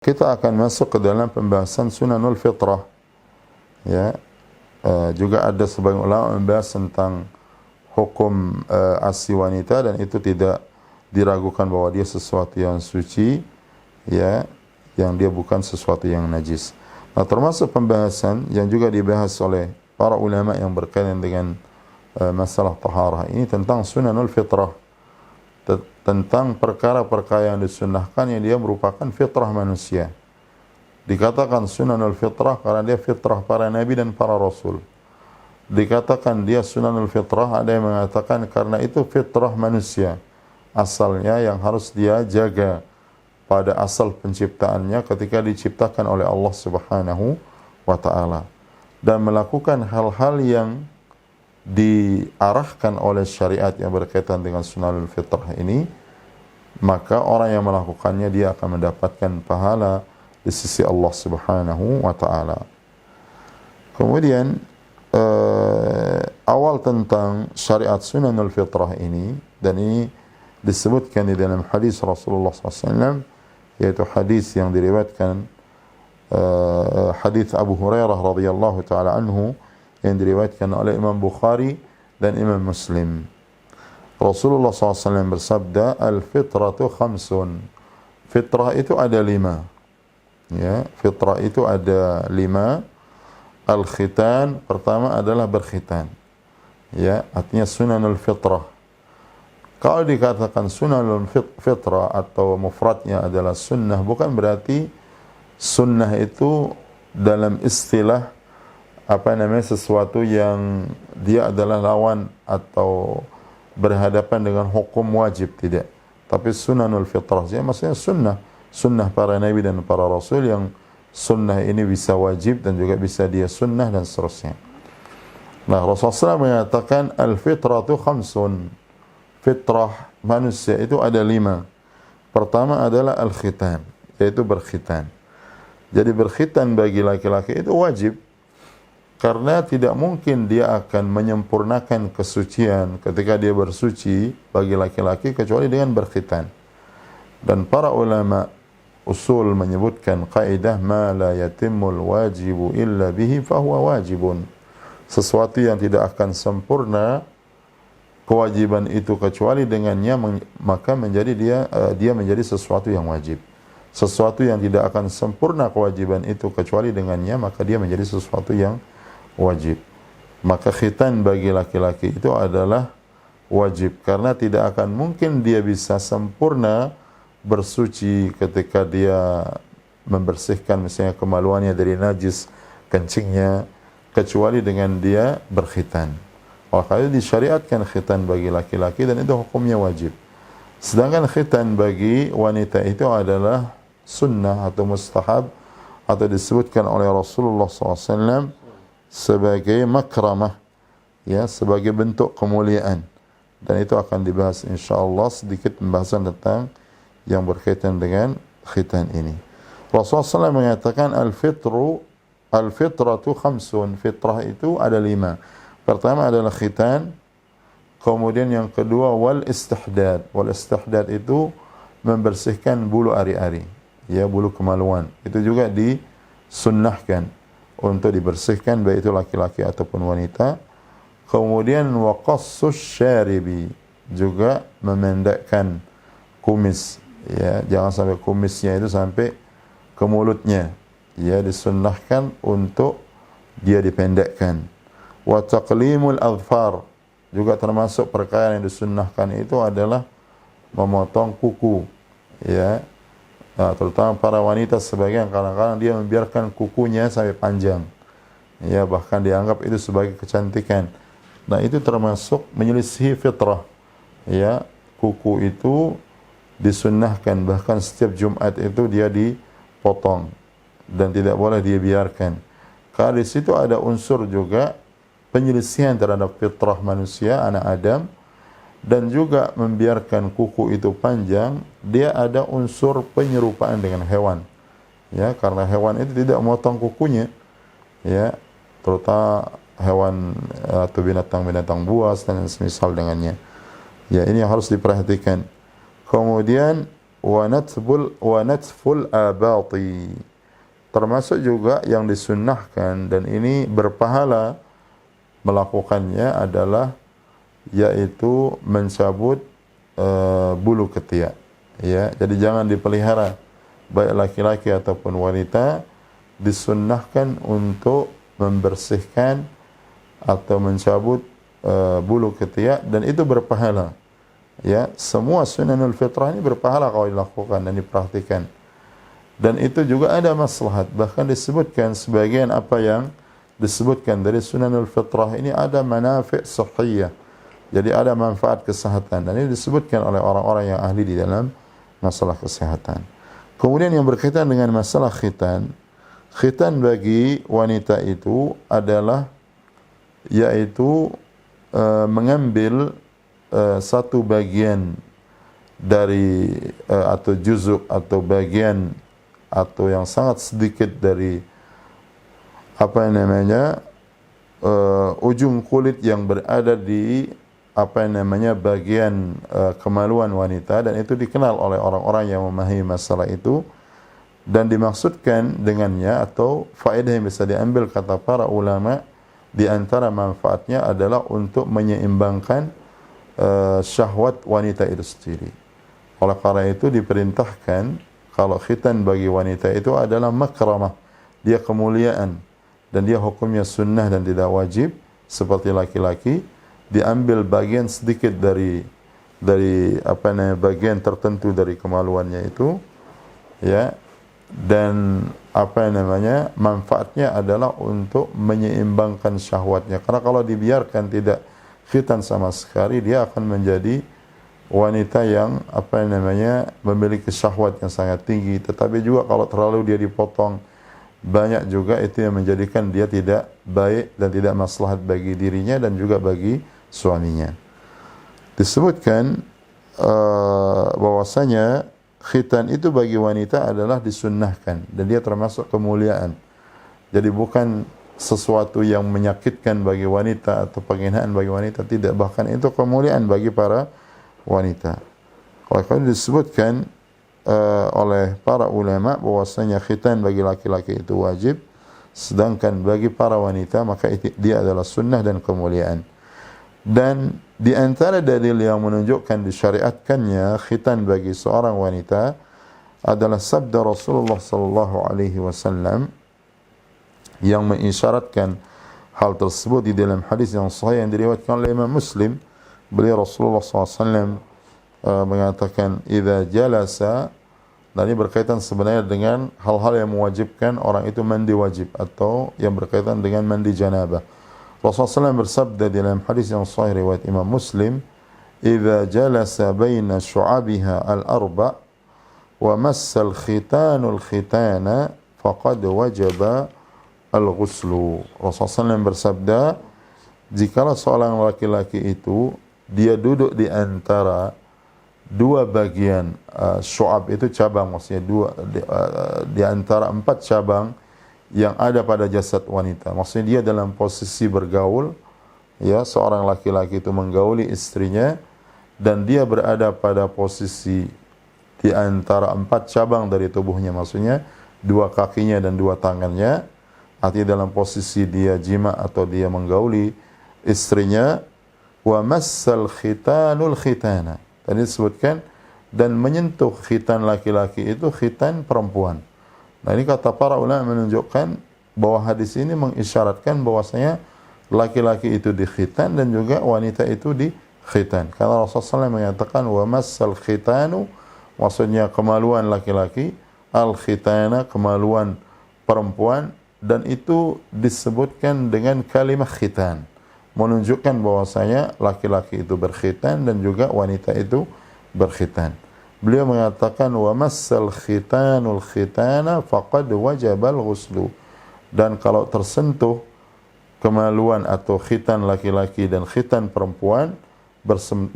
Kita akan masuk ke dalam pembahasan sunanul fitrah. Ya, juga ada sebagian ulama membahas tentang hukum asi wanita, dan itu tidak diragukan bahwa dia sesuatu yang suci, ya, yang dia bukan sesuatu yang najis. Nah, termasuk pembahasan yang juga dibahas oleh para ulama yang berkaitan dengan masalah taharah ini tentang sunanul fitrah, tentang perkara-perkara yang disunnahkan yang dia merupakan fitrah manusia. Dikatakan sunanul fitrah karena dia fitrah para nabi dan para rasul. Dikatakan dia sunanul fitrah, ada yang mengatakan karena itu fitrah manusia asalnya yang harus dia jaga pada asal penciptaannya ketika diciptakan oleh Allah Subhanahu wa taala, dan melakukan hal-hal yang diarahkan oleh syariat yang berkaitan dengan sunanul fitrah ini, maka orang yang melakukannya dia akan mendapatkan pahala di sisi Allah Subhanahu wa taala. Kemudian awal tentang syariat sunanul fitrah ini, dan ini disebutkan di dalam hadis Rasulullah SAW, yaitu hadis yang diriwayatkan hadis Abu Hurairah radhiyallahu taala anhu yang diriwayatkan oleh Imam Bukhari dan Imam Muslim. Rasulullah SAW bersabda, al-fitratu khamsun. Fitrah itu ada 5. Ya, fitrah itu ada 5. Al-khitan, pertama adalah berkhitan. Ya, artinya sunanul fitrah. Kalau dikatakan sunanul fitrah atau mufradnya adalah sunnah, bukan berarti sunnah itu dalam istilah sesuatu yang dia adalah lawan atau berhadapan dengan hukum wajib, tidak. Tapi sunanul fitrah, maksudnya sunnah para nabi dan para rasul, yang sunnah ini bisa wajib dan juga bisa dia sunnah dan seterusnya. Nah, Rasulullah SAW mengatakan al-fitratu khamsun. Fitrah manusia itu ada 5. Pertama adalah al-khitan, yaitu berkhitan. Jadi berkhitan bagi laki-laki itu wajib, karena tidak mungkin dia akan menyempurnakan kesucian ketika dia bersuci bagi laki-laki kecuali dengan berkhitan. Dan para ulama usul menyebutkan kaidah ma la yatimul wajibu illa bihi fahuwa wajibun. Sesuatu yang tidak akan sempurna kewajiban itu kecuali dengannya, maka menjadi dia menjadi sesuatu yang wajib. Sesuatu yang tidak akan sempurna kewajiban itu kecuali dengannya, maka dia menjadi sesuatu yang wajib. Maka khitan bagi laki-laki itu adalah wajib, karena tidak akan mungkin dia bisa sempurna bersuci ketika dia membersihkan misalnya kemaluannya dari najis kencingnya, kecuali dengan dia berkhitan. Maka itu disyariatkan khitan bagi laki-laki, dan itu hukumnya wajib. Sedangkan khitan bagi wanita itu adalah sunnah atau mustahab, atau disebutkan oleh Rasulullah SAW sebagai makramah, ya, sebagai bentuk kemuliaan. Dan itu akan dibahas insyaallah sedikit pembahasan tentang yang berkaitan dengan khitan ini. Rasulullah SAW mengatakan al-fitratu khamsun. Fitrah itu ada 5. Pertama adalah khitan, kemudian yang kedua wal istihdad. Wal istihdad itu membersihkan bulu ari-ari, ya, bulu kemaluan. Itu juga disunnahkan untuk dibersihkan, baik itu laki-laki ataupun wanita. Kemudian waqassus syaribi, juga memendekkan kumis, ya, jangan sampai kumisnya itu sampai ke mulutnya, ya, disunnahkan untuk dia dipendekkan. Wa taqlimul adfar, juga termasuk perkara yang disunnahkan itu adalah memotong kuku, ya. Nah, terutama para wanita sebagian kadang-kadang dia membiarkan kukunya sampai panjang, ya, bahkan dianggap itu sebagai kecantikan. Nah, itu termasuk menyelisihi fitrah, ya. Kuku itu disunnahkan, bahkan setiap Jumat itu dia dipotong dan tidak boleh dia biarkan. Karena di situ ada unsur juga penyelisihan terhadap fitrah manusia anak Adam, dan juga membiarkan kuku itu panjang, dia ada unsur penyerupaan dengan hewan, ya, karena hewan itu tidak memotong kukunya, ya, terutama hewan atau binatang-binatang buas dan semisal dengannya. Ya, ini yang harus diperhatikan. Kemudian wa natful abati. Termasuk juga yang disunnahkan dan ini berpahala melakukannya adalah yaitu mencabut bulu ketiak. Ya, jadi jangan dipelihara baik laki-laki ataupun wanita, disunnahkan untuk membersihkan atau mencabut bulu ketiak dan itu berpahala. Ya, semua sunanul fitrah ini berpahala kalau dilakukan dan diperhatikan. Dan itu juga ada maslahat, bahkan disebutkan sebagian apa yang disebutkan dari sunanul fitrah ini ada manafi' sahihah. Jadi ada manfaat kesehatan dan ini disebutkan oleh orang-orang yang ahli di dalam masalah kesehatan. Kemudian yang berkaitan dengan masalah khitan, khitan bagi wanita itu adalah yaitu mengambil satu bagian dari atau juzuk atau bagian atau yang sangat sedikit dari apa namanya ujung kulit yang berada di apa namanya bagian kemaluan wanita, dan itu dikenal oleh orang-orang yang memahami masalah itu, dan dimaksudkan dengannya atau faedah yang bisa diambil kata para ulama di antara manfaatnya adalah untuk menyeimbangkan syahwat wanita itu sendiri. Oleh karena itu diperintahkan kalau khitan bagi wanita itu adalah makramah, dia kemuliaan dan dia hukumnya sunnah dan tidak wajib seperti laki-laki, diambil bagian sedikit dari apa namanya bagian tertentu dari kemaluannya itu, ya, dan apa namanya manfaatnya adalah untuk menyeimbangkan syahwatnya, karena kalau dibiarkan tidak khitan sama sekali dia akan menjadi wanita yang apa namanya memiliki syahwat yang sangat tinggi. Tetapi juga kalau terlalu dia dipotong banyak juga itu yang menjadikan dia tidak baik dan tidak maslahat bagi dirinya dan juga bagi suaminya. Disebutkan bahwasanya khitan itu bagi wanita adalah disunnahkan dan dia termasuk kemuliaan. Jadi bukan sesuatu yang menyakitkan bagi wanita atau penghinaan bagi wanita, tidak, bahkan itu kemuliaan bagi para wanita. Oleh karena disebutkan oleh para ulama bahwasanya khitan bagi laki-laki itu wajib, sedangkan bagi para wanita maka dia adalah sunnah dan kemuliaan. Dan di antara dalil yang menunjukkan disyariatkannya khitan bagi seorang wanita adalah sabda Rasulullah sallallahu alaihi wasallam yang mengisyaratkan hal tersebut di dalam hadis yang sahih yang diriwayatkan oleh Imam Muslim. Beliau Rasulullah SAW mengatakan idza jalasa, dan ini berkaitan sebenarnya dengan hal-hal yang mewajibkan orang itu mandi wajib atau yang berkaitan dengan mandi janabah. Rasulullah SAW bersabda dalam hadis yang sahih riwayat Imam Muslim, idza jalasa baina syu'abiha al-arba' wa massal khitanul khitana faqad wajaba al-ghuslu. Rasulullah SAW bersabda, jikalau seorang laki-laki itu dia duduk di antara dua bagian syu'ab itu cabang, maksudnya di antara 4 cabang yang ada pada jasad wanita. Maksudnya dia dalam posisi bergaul, ya, seorang laki-laki itu menggauli istrinya dan dia berada pada posisi di antara 4 cabang dari tubuhnya, maksudnya 2 kakinya dan 2 tangannya, artinya dalam posisi dia jima atau dia menggauli istrinya. Wa massal khitanul khitana, tadi disebutkan, dan menyentuh khitan laki-laki itu khitan perempuan. Nah ini kata para ulama menunjukkan bahwa hadis ini mengisyaratkan bahwasanya laki-laki itu dikhitan dan juga wanita itu dikhitan. Karena Rasulullah SAW mengatakan wa massal khitanu, maksudnya kemaluan laki-laki, al khitana kemaluan perempuan, dan itu disebutkan dengan kalimat khitan, menunjukkan bahwasanya laki-laki itu berkhitan dan juga wanita itu berkhitan. Beliau mengatakan wa massal khitanul khitana faqad wajabal ghuslu, dan kalau tersentuh kemaluan atau khitan laki-laki dan khitan perempuan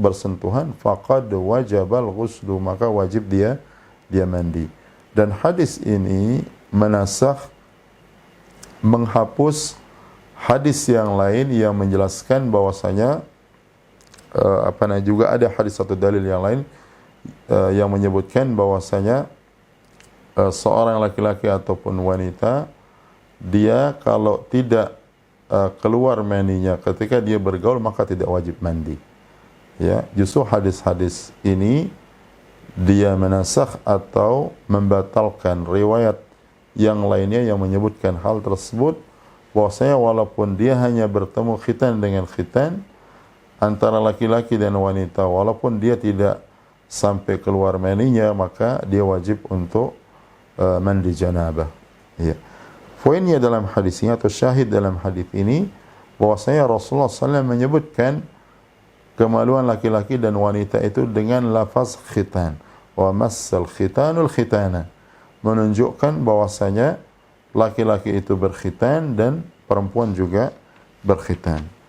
bersentuhan, faqad wajabal ghuslu, maka wajib dia mandi. Dan hadis ini menasakh, menghapus hadis yang lain yang menjelaskan bahwasanya juga ada hadis atau dalil yang lain yang menyebutkan bahwasanya seorang laki-laki ataupun wanita, dia kalau tidak keluar maninya ketika dia bergaul maka tidak wajib mandi. Ya, justru hadis-hadis ini dia menasakh atau membatalkan riwayat yang lainnya yang menyebutkan hal tersebut, bahwasanya walaupun dia hanya bertemu khitan dengan khitan antara laki-laki dan wanita, walaupun dia tidak sampai keluar maninya, maka dia wajib untuk mandi janabah. Ya. Poinnya dalam hadis ini atau syahid dalam hadis ini, bahwasanya Rasulullah SAW menyebutkan kemaluan laki-laki dan wanita itu dengan lafaz khitan. Wa massal khitanul khitana, menunjukkan bahwasanya laki-laki itu berkhitan dan perempuan juga berkhitan.